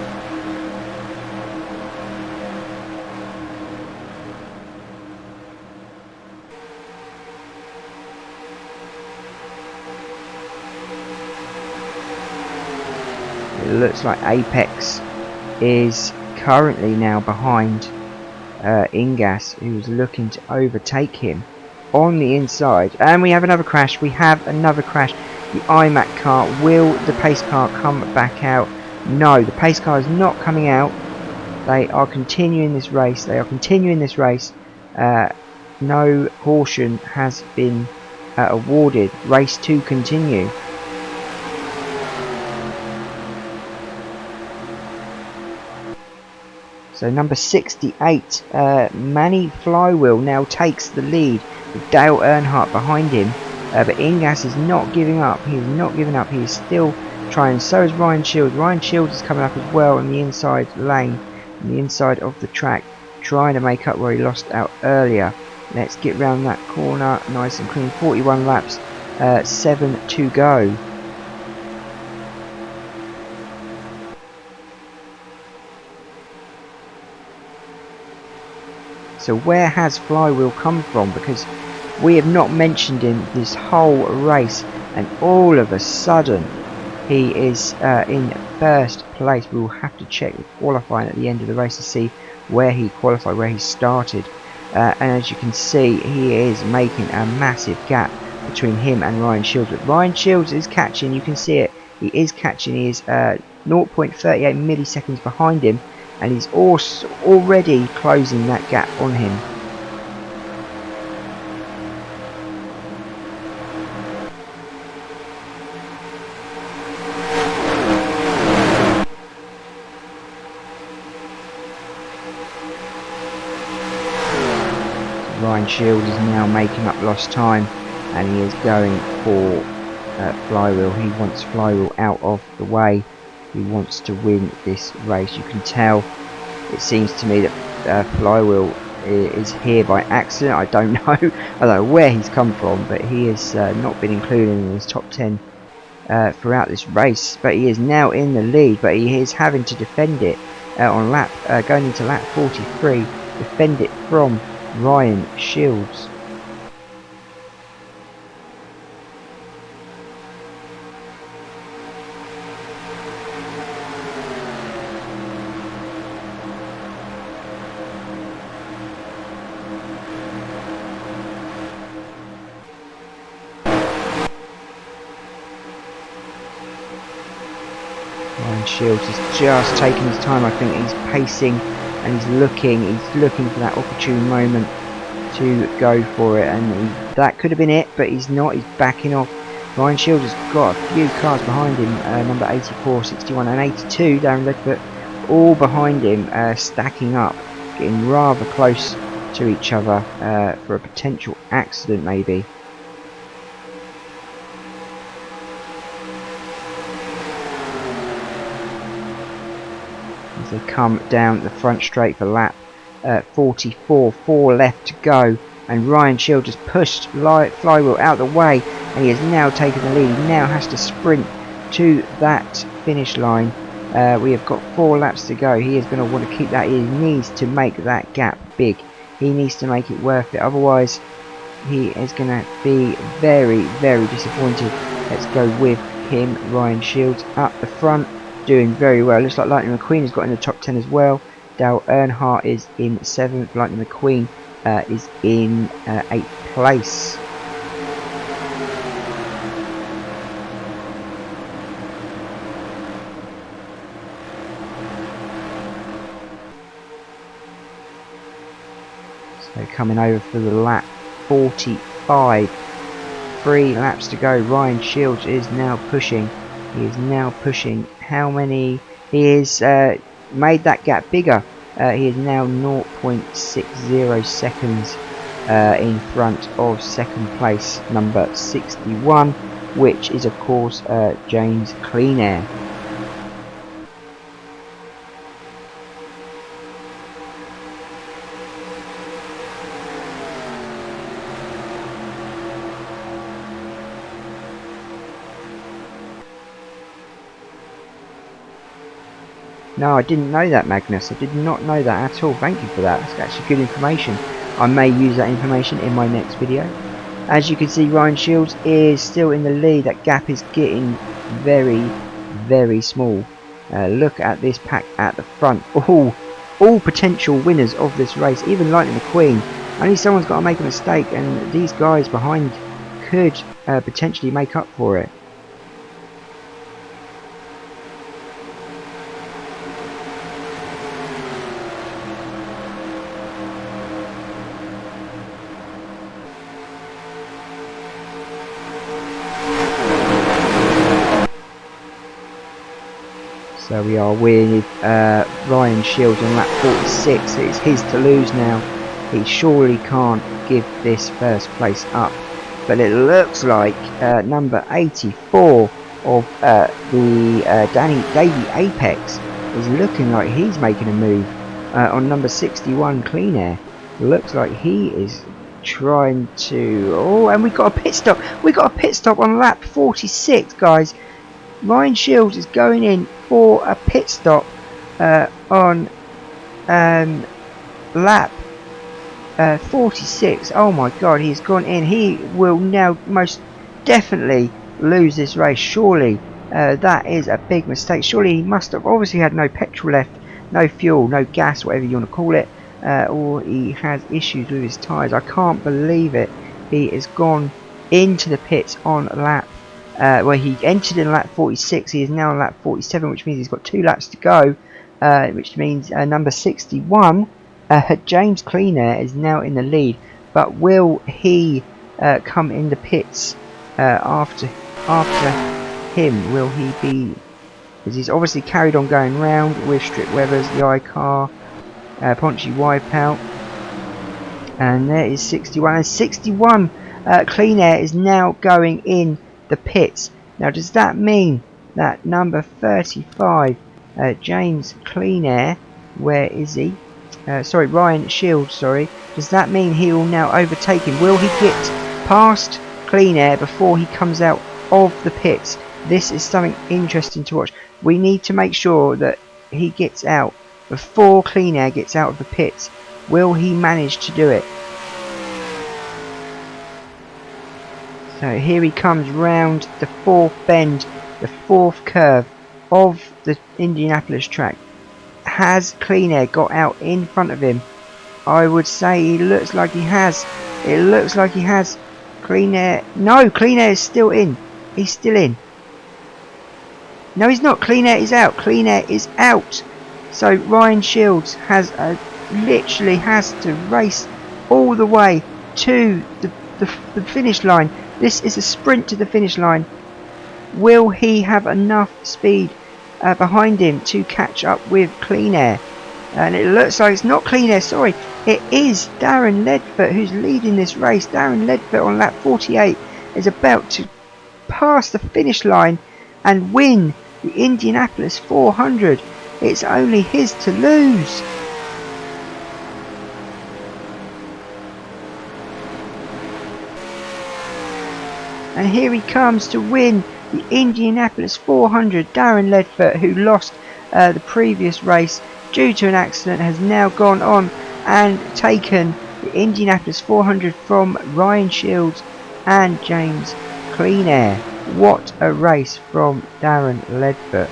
It looks like Apex is currently now behind Ingas, who's looking to overtake him on the inside. And we have another crash. We have another crash. The iMac car. Will the pace car come back out? No, the pace car is not coming out. They are continuing this race. No caution has been awarded. Race to continue. So number 68, Manny Flywheel now takes the lead with Dale Earnhardt behind him. But Ingas is not giving up. He is not giving up. He is still trying. So is Ryan Shields. Ryan Shields is coming up as well in the inside lane, on the inside of the track, trying to make up where he lost out earlier. Let's get round that corner nice and clean. 41 laps, 7 to go. So where has Flywheel come from? Because we have not mentioned him this whole race, and all of a sudden he is in first place. We will have to check the qualifying at the end of the race to see where he qualified, where he started. And as you can see, he is making a massive gap between him and Ryan Shields. But Ryan Shields is catching, you can see it, he is catching. He is 0.38 milliseconds behind him, and he's also already closing that gap on him. Ryan Shields is now making up lost time, and he is going for Flywheel. He wants Flywheel out of the way. He wants to win this race. You can tell, it seems to me, that Flywheel is here by accident. I don't know. I don't know where he's come from, but he has not been included in his top 10 throughout this race. But he is now in the lead, but he is having to defend it on lap going into lap 43. Defend it from Ryan Shields. Ryan Shields is just taking his time. I think he's pacing and he's looking for that opportune moment to go for it, and that could have been it, but he's not. He's backing off. Ryan Shields has got a few cars behind him, number 84, 61 and 82, Darren Ledford, all behind him, stacking up, getting rather close to each other for a potential accident maybe. They come down the front straight for lap 44, 4 left to go, and Ryan Shields has pushed Flywheel out of the way, and he has now taken the lead. He now has to sprint to that finish line. We have got 4 laps to go. He is going to want to keep that. He needs to make that gap big. He needs to make it worth it, otherwise he is going to be very, very disappointed. Let's go with him. Ryan Shields up the front, doing very well. Looks like Lightning McQueen has got in the top 10 as well. Dale Earnhardt is in 7th. Lightning McQueen is in 8th place. So coming over for the lap 45. 3 laps to go. Ryan Shields is now pushing. He is now pushing. How many? He is made that gap bigger. He is now 0.60 seconds in front of second place, number 61, which is of course James Clean Air. No, I didn't know that, Magnus. I did not know that at all. Thank you for that. That's actually good information. I may use that information in my next video. As you can see, Ryan Shields is still in the lead. That gap is getting very, very small. Look at this pack at the front. All potential winners of this race, even Lightning McQueen. Only someone's got to make a mistake, and these guys behind could potentially make up for it. So we are with Ryan Shields on lap 46. It's his to lose now. He surely can't give this first place up. But it looks like number 84 of Davey Apex is looking like he's making a move on number 61 Clean Air. Looks like he is trying to... Oh, and we got a pit stop. We got a pit stop on lap 46, guys. Ryan Shields is going in for a pit stop on lap 46. Oh my god, he's gone in. He will now most definitely lose this race. Surely that is a big mistake. Surely he must have obviously had no petrol left, no fuel, no gas, whatever you want to call it, or he has issues with his tyres. I can't believe it. He has gone into the pits on lap where he entered in lap 46. He is now on lap 47, which means he's got 2 laps to go, which means number 61 James Clean Air is now in the lead. But will he come in the pits after him? Will he be, because he's obviously carried on going round with Strip Weathers, the iCar, Ponchy Wipeout, and there is 61, and 61 Clean Air is now going in the pits. Now does that mean that number 35 James Clean Air, where is he? Sorry, Ryan Shields, sorry. Does that mean he will now overtake him? Will he get past Clean Air before he comes out of the pits? This is something interesting to watch. We need to make sure that he gets out before Clean Air gets out of the pits. Will he manage to do it? So here he comes round the 4th bend, the 4th curve of the Indianapolis track. Has Clean Air got out in front of him? I would say he looks like he has. It looks like he has. Clean Air. No, Clean Air is still in. He's still in. No, he's not. Clean Air is out. Clean Air is out. So Ryan Shields has literally has to race all the way to the finish line. This is a sprint to the finish line. Will he have enough speed behind him to catch up with Clean Air? And it looks like it's not Clean Air, sorry, it is Darren Ledford who's leading this race. Darren Ledford on lap 48 is about to pass the finish line and win the Indianapolis 400. It's only his to lose. And here he comes to win the Indianapolis 400. Darren Ledford, who lost the previous race due to an accident, has now gone on and taken the Indianapolis 400 from Ryan Shields and James Clean Air. What a race from Darren Ledford.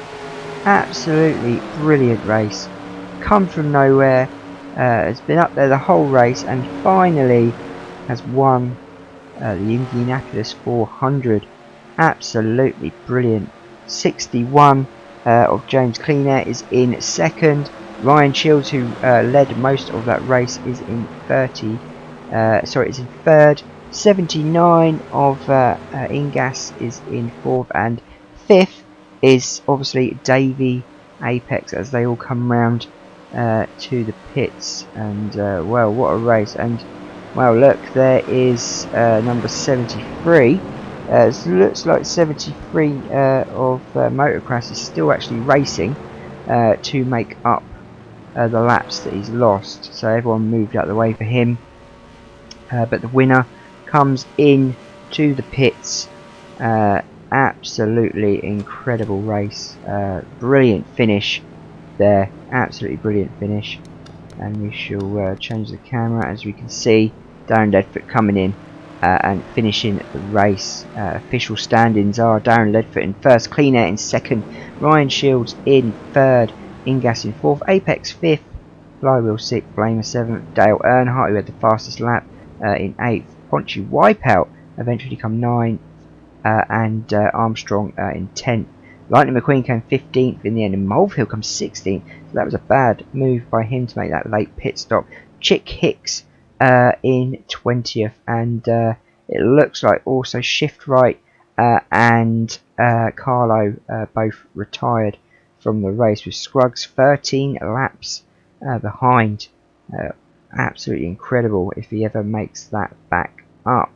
Absolutely brilliant race. Come from nowhere, has been up there the whole race and finally has won the Indianapolis 400. Absolutely brilliant. 61 of James Clean Air is in second. Ryan Shields, who led most of that race, is in is in third. 79 of Ingas is in fourth, and fifth is obviously Davey Apex as they all come round to the pits. And well, what a race! And well, look, there is number 73. It looks like 73 of Motocross is still actually racing to make up the laps that he's lost. So everyone moved out of the way for him. But the winner comes in to the pits. Absolutely incredible race. Brilliant finish there. Absolutely brilliant finish. And we shall change the camera as we can see Darren Ledford coming in. and finishing the race. Official standings are Darren Ledford in first, Clean Air in second, Ryan Shields in third, Ingas in fourth, Apex fifth, Flywheel sixth, Blamer seventh, Dale Earnhardt, who had the fastest lap, in eighth, Ponchy Wipeout eventually come ninth, and Armstrong in 10th. Lightning McQueen came 15th in the end, and Mulvihill comes 16th. So that was a bad move by him to make that late pit stop. Chick Hicks in 20th, and it looks like also Shift Right and Carlo both retired from the race, with Scruggs 13 laps behind. Absolutely incredible if he ever makes that back up.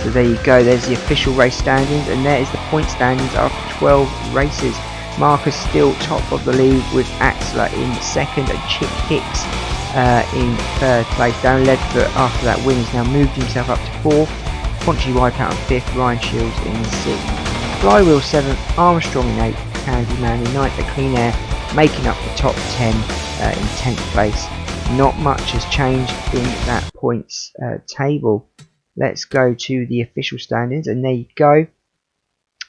So there you go, there's the official race standings, and there is the point standings after 12 races. Marcus still top of the league with Axler in second and Chick Hicks in third place. Darren Ledford after that win has now moved himself up to fourth. Ponchy Wipeout in fifth, Ryan Shields in sixth. Flywheel seventh, Armstrong in eighth, Candyman in ninth, at Clean Air making up the top 10 in 10th place. Not much has changed in that points table. Let's go to the official standings, and there you go.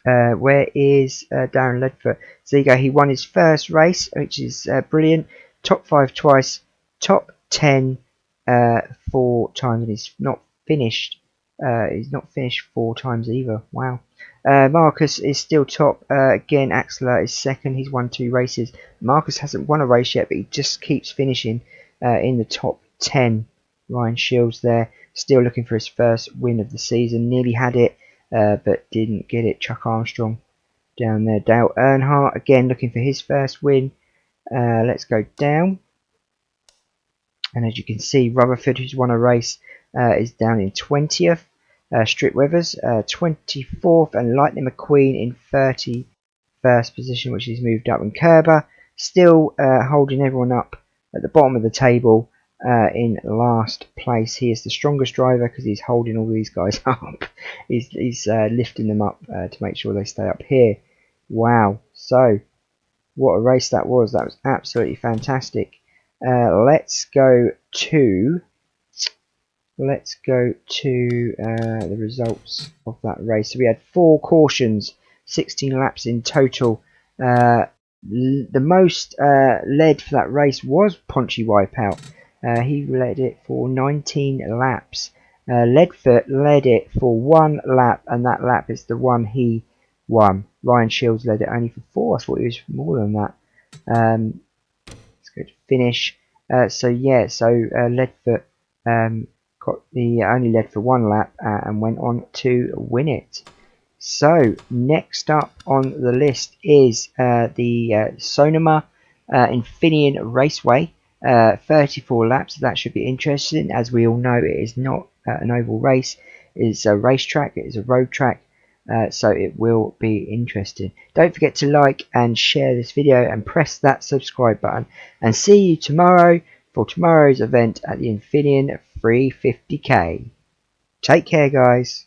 Where is Darren Ledford? So there you go, he won his first race, which is brilliant. Top 5 twice, top 10 4 times, and he's not finished. He's not finished 4 times either. Wow. Marcus is still top. Again, Axler is second. He's won 2 races. Marcus hasn't won a race yet, but he just keeps finishing in the top 10. Ryan Shields there, still looking for his first win of the season. Nearly had it, but didn't get it. Chuck Armstrong down there. Dale Earnhardt again looking for his first win. Let's go down. And as you can see, Rutherford, who's won a race, is down in 20th. Strick Weathers 24th, and Lightning McQueen in 31st position, which he's moved up. And Kerber still holding everyone up at the bottom of the table. In last place. He is the strongest driver because he's holding all these guys up. he's lifting them up to make sure they stay up here. Wow, so what a race that was. That was absolutely fantastic. Let's go to the results of that race. So we had 4 cautions, 16 laps in total. The most led for that race was Ponchy Wipeout. He led it for 19 laps. Ledford led it for 1 lap, and that lap is the one he won. Ryan Shields led it only for 4. I thought he was more than that. Let's go to finish. Ledford only led for 1 lap and went on to win it. So next up on the list is the Sonoma Infineon Raceway. 34 laps. That should be interesting. As we all know, it is not an oval race. It is a racetrack. It is a road track. So it will be interesting. Don't forget to like and share this video and press that subscribe button. And see you tomorrow for tomorrow's event at the Infineon 350K. Take care, guys.